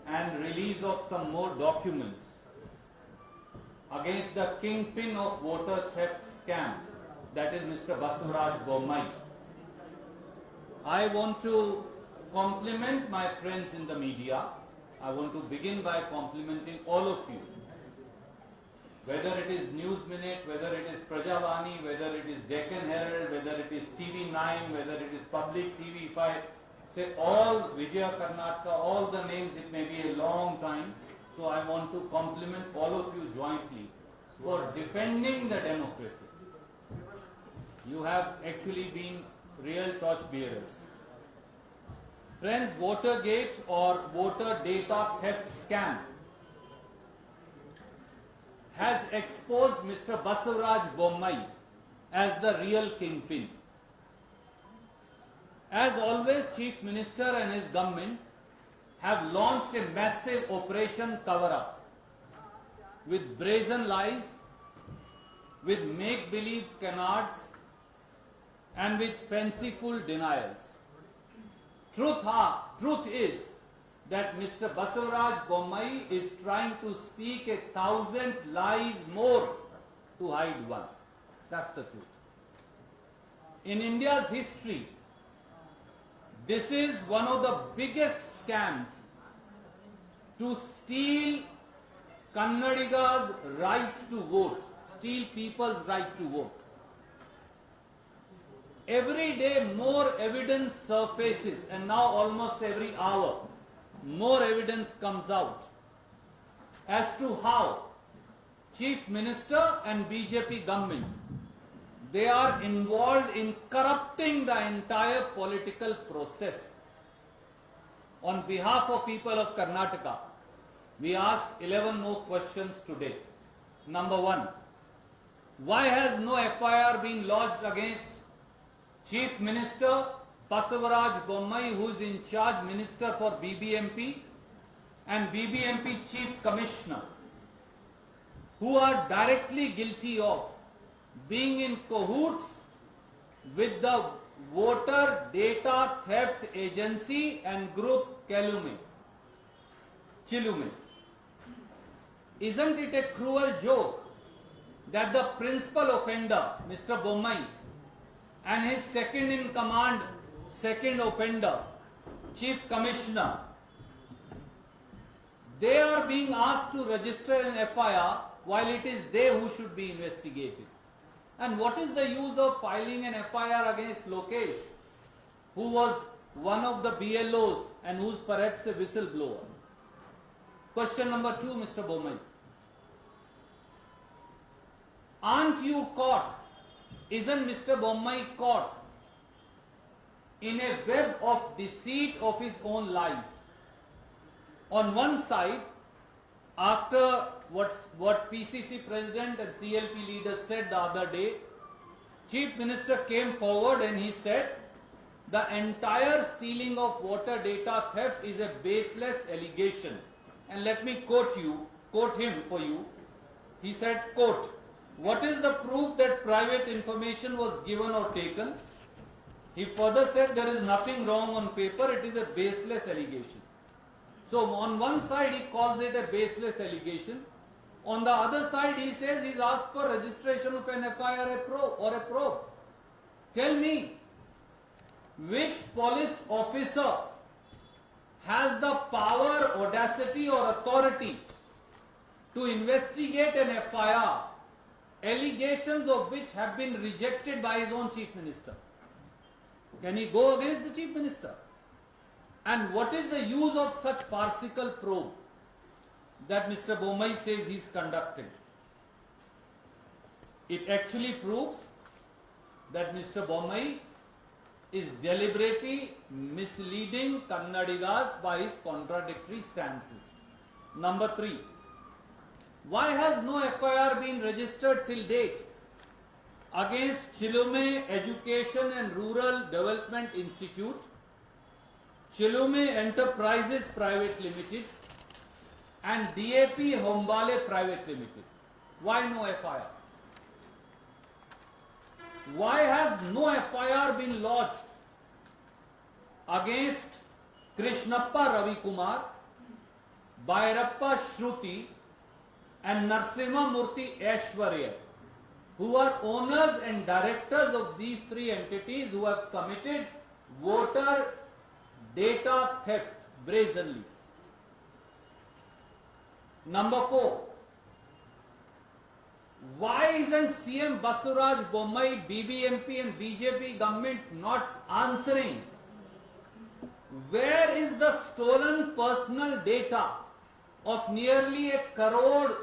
and release of some more documents against the kingpin of voter theft scam, that is Mr. Basavaraj Bommai. I want to compliment my friends in the media. I want to begin by complimenting all of you. Whether it is News Minute, whether it is Prajavani, whether it is Deccan Herald, whether it is TV9, whether it is Public TV, if I say all Vijaya Karnataka, all the names, it may be a long time. So I want to compliment all of you jointly for defending the democracy. You have actually been real torch bearers. Friends, Votergate or voter data theft scam has exposed Mr. Basavaraj Bommai as the real kingpin. As always, Chief Minister and his government have launched a massive operation cover-up with brazen lies, with make-believe canards, and with fanciful denials. Truth is that Mr. Basavaraj Bommai is trying to speak 1,000 lies more to hide one. That's the truth. In India's history, this is one of the biggest scams to steal Kannadiga's right to vote, steal people's right to vote. Every day more evidence surfaces, and now almost every hour more evidence comes out as to how Chief Minister and BJP government, they are involved in corrupting the entire political process. On behalf of people of Karnataka, we ask 11 more questions today. Number one, why has no FIR been lodged against Chief Minister Basavaraj Bommai, who is in charge Minister for BBMP, and BBMP Chief Commissioner, who are directly guilty of being in cahoots with the Voter Data Theft Agency and Group Chilume. Isn't it a cruel joke that the principal offender, Mr. Bommai, and his second in command, second offender, Chief Commissioner, they are being asked to register an FIR while it is they who should be investigated? And what is the use of filing an FIR against Lokesh, who was one of the BLOs and who is perhaps a whistleblower? Question number two, Mr. Bommai. Aren't you caught? Isn't Mr. Bommai caught in a web of deceit of his own lies? On one side, after what PCC President and CLP leaders said the other day, Chief Minister came forward and he said the entire stealing of voter data theft is a baseless allegation. And let me quote him for you. He said, quote, "What is the proof that private information was given or taken?" He further said there is nothing wrong on paper, it is a baseless allegation. So on one side he calls it a baseless allegation. On the other side he says he's asked for registration of an FIR or a probe. Tell me, which police officer has the power, audacity or authority to investigate an FIR, allegations of which have been rejected by his own Chief Minister? Can he go against the Chief Minister? And what is the use of such farcical probe that Mr. Bommai says he is conducting? It actually proves that Mr. Bommai is deliberately misleading Kannadigas by his contradictory stances. Number three, why has no FIR been registered till date against Chilume Education and Rural Development Institute, Chilume Enterprises Private Limited, and DAP Hombale Private Limited? Why no FIR? Why has no FIR been lodged against Krishnappa Ravi Kumar, Bhairappa Shruti and Narsimha Murthy Aishwarya, who are owners and directors of these three entities who have committed voter data theft brazenly. Number 4. Why isn't CM Basuraj Bommai, BBMP and BJP government not answering? Where is the stolen personal data of nearly 1 crore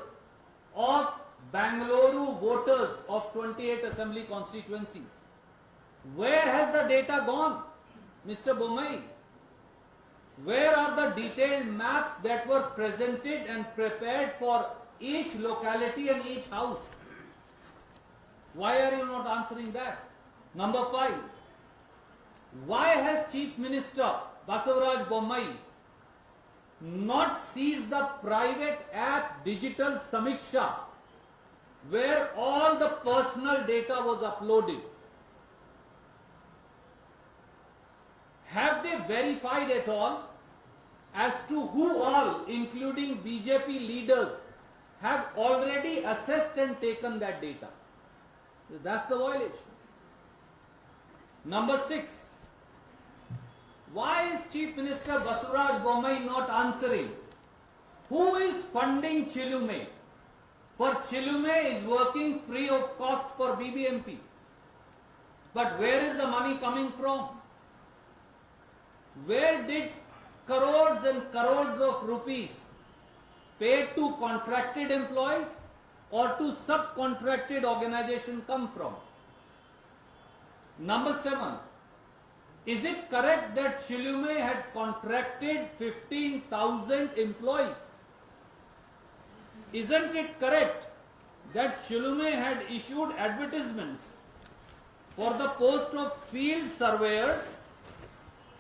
of Bangalore voters of 28 assembly constituencies? Where has the data gone, Mr. Bommai? Where are the detailed maps that were presented and prepared for each locality and each house? Why are you not answering that? Number 5. Why has Chief Minister Basavaraj Bommai not seized the private app Digital Samiksha, where all the personal data was uploaded? Have they verified at all as to who all, including BJP leaders, have already assessed and taken that data? That's the violation. Number 6. Why is Chief Minister Basuraj Bommai not answering? Who is funding Chilume? For Chilume is working free of cost for BBMP. But where is the money coming from? Where did crores and crores of rupees paid to contracted employees or to subcontracted organization come from? Number 7. Is it correct that Chilume had contracted 15,000 employees? Isn't it correct that Chilume had issued advertisements for the post of field surveyors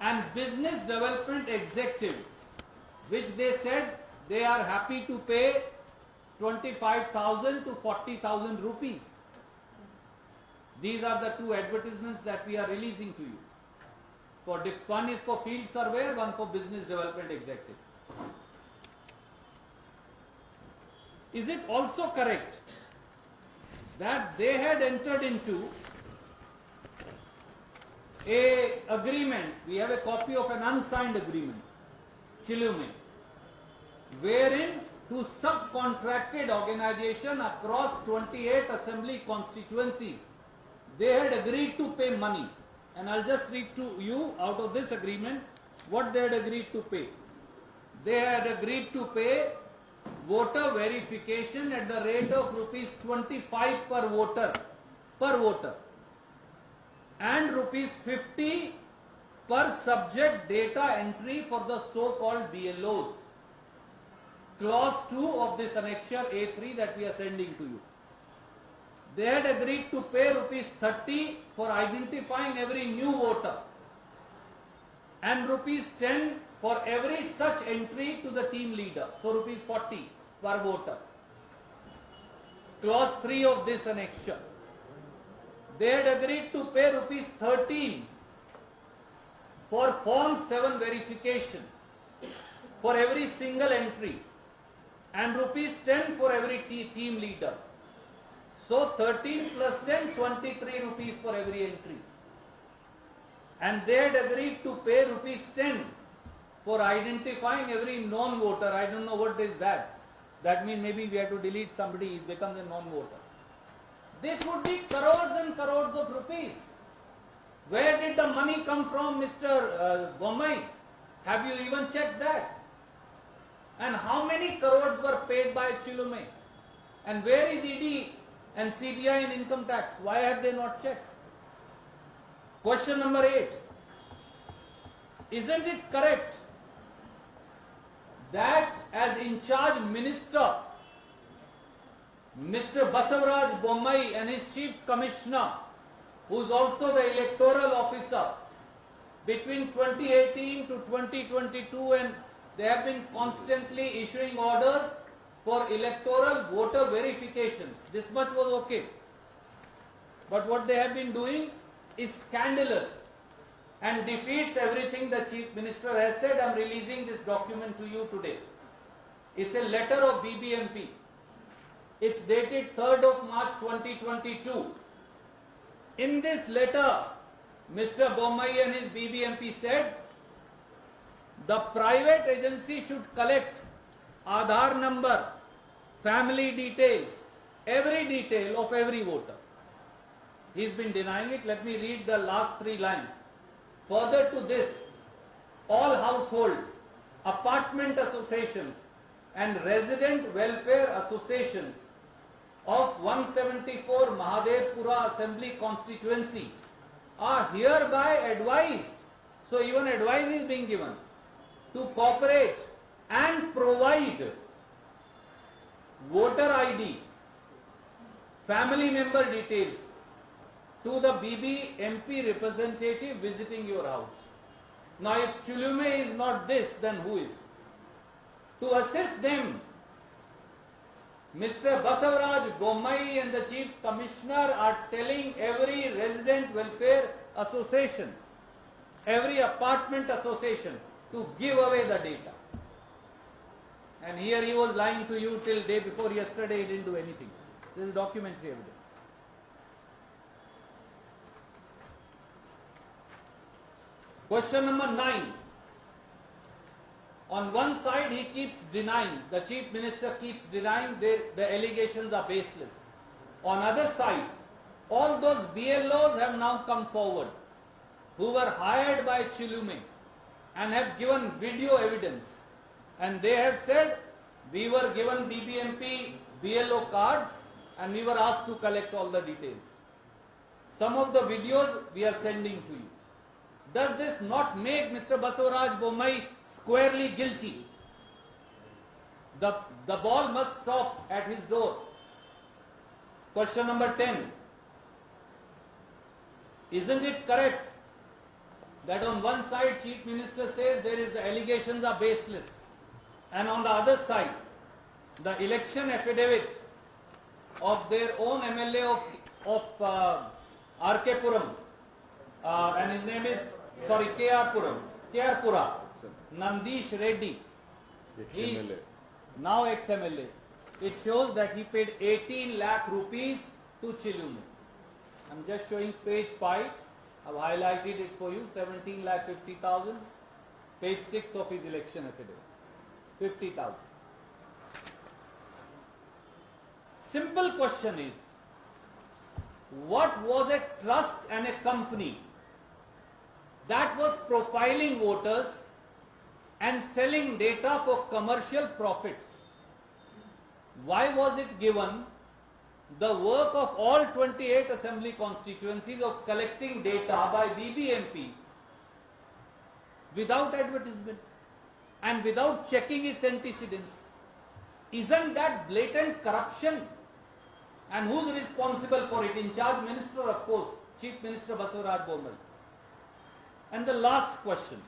and business development executive, which they said they are happy to pay 25,000 to 40,000 rupees? These are the two advertisements that we are releasing to you. One is for field surveyor, one for business development executive. Is it also correct that they had entered into a agreement? We have a copy of an unsigned agreement, Chilume, wherein to subcontracted organization across 28 assembly constituencies, they had agreed to pay money. And I'll just read to you out of this agreement what they had agreed to pay. They had agreed to pay voter verification at the rate of rupees 25 per voter, and rupees 50 per subject data entry for the so-called BLOs. Clause 2 of this annexure A3 that we are sending to you. They had agreed to pay rupees 30 for identifying every new voter and rupees 10 for every such entry to the team leader. So rupees 40 per voter. Clause 3 of this annexure. They had agreed to pay rupees 13 for Form 7 verification for every single entry and rupees 10 for every team leader. So 13 plus 10, 23 rupees for every entry. And they had agreed to pay rupees 10 for identifying every non-voter. I don't know what is that. That means maybe we have to delete somebody, it becomes a non-voter. This would be crores and crores of rupees. Where did the money come from, Mr. Bommai? Have you even checked that? And how many crores were paid by Chilume? And where is ED and CBI and income tax? Why have they not checked? Question number 8. Isn't it correct that as in charge minister, Mr. Basavaraj Bommai and his chief commissioner, who is also the electoral officer, between 2018 to 2022, and they have been constantly issuing orders for electoral voter verification. This much was okay. But what they have been doing is scandalous and defeats everything the Chief Minister has said. I am releasing this document to you today. It's a letter of BBMP. It's dated 3rd of March 2022. In this letter, Mr. Bommai and his BBMP said, the private agency should collect Aadhaar number, family details, every detail of every voter. He's been denying it. Let me read the last 3 lines. Further to this, all household, apartment associations and resident welfare associations of 174 Mahadevpura Assembly constituency are hereby advised, so even advice is being given, to cooperate and provide voter ID, family member details to the BBMP representative visiting your house. Now if Chulume is not this, then who is? To assist them, Mr. Basavaraj Bommai and the Chief Commissioner are telling every resident welfare association, every apartment association to give away the data. And here he was lying to you till day before yesterday, he didn't do anything. This is documentary evidence. Question number 9. On one side he keeps denying, the Chief Minister keeps denying the allegations are baseless. On other side, all those BLOs have now come forward who were hired by Chulume and have given video evidence, and they have said we were given BBMP BLO cards and we were asked to collect all the details. Some of the videos we are sending to you. Does this not make Mr. Basavaraj Bommai squarely guilty? The ball must stop at his door. Question number 10. Isn't it correct that on one side Chief Minister says the allegations are baseless, and on the other side the election affidavit of their own MLA of RK Puram, and his name is KR Pura, Nandish Reddy, he now ex-MLA. It shows that he paid 18 lakh rupees to Chulume. I'm just showing page 5. I've highlighted it for you. 17 lakh 50,000. Page 6 of his election affidavit. 50,000. Simple question is, what was a trust and a company that was profiling voters and selling data for commercial profits? Why was it given the work of all 28 assembly constituencies of collecting data by BBMP without advertisement and without checking its antecedents? Isn't that blatant corruption? And who's responsible for it? In charge minister, of course, Chief Minister Basavaraj Bommai. And the last question.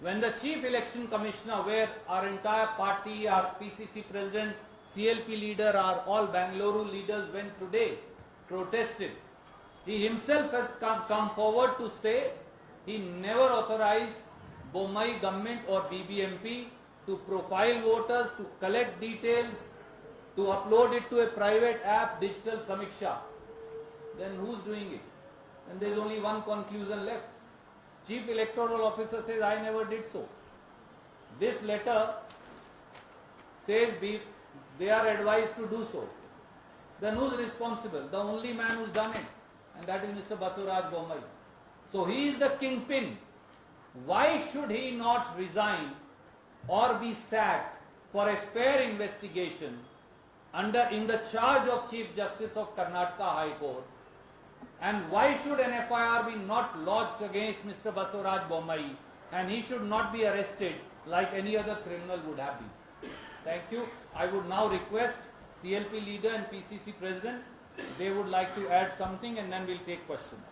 When the Chief Election Commissioner, where our entire party, our PCC President, CLP leader, our all Bangalore leaders went today, protested, he himself has come forward to say he never authorized Bommai government or BBMP to profile voters, to collect details, to upload it to a private app, Digital Samiksha. Then who's doing it? And there's only one conclusion left. Chief Electoral Officer says, I never did so. This letter says they are advised to do so. Then who's responsible? The only man who's done it, and that is Mr. Basavaraj Bommai. So he is the kingpin. Why should he not resign or be sacked for a fair investigation in the charge of Chief Justice of Karnataka High Court? And why should an FIR be not lodged against Mr. Basavaraj Bommai, and he should not be arrested like any other criminal would have been? Thank you. I would now request CLP leader and PCC president, they would like to add something, and then we'll take questions.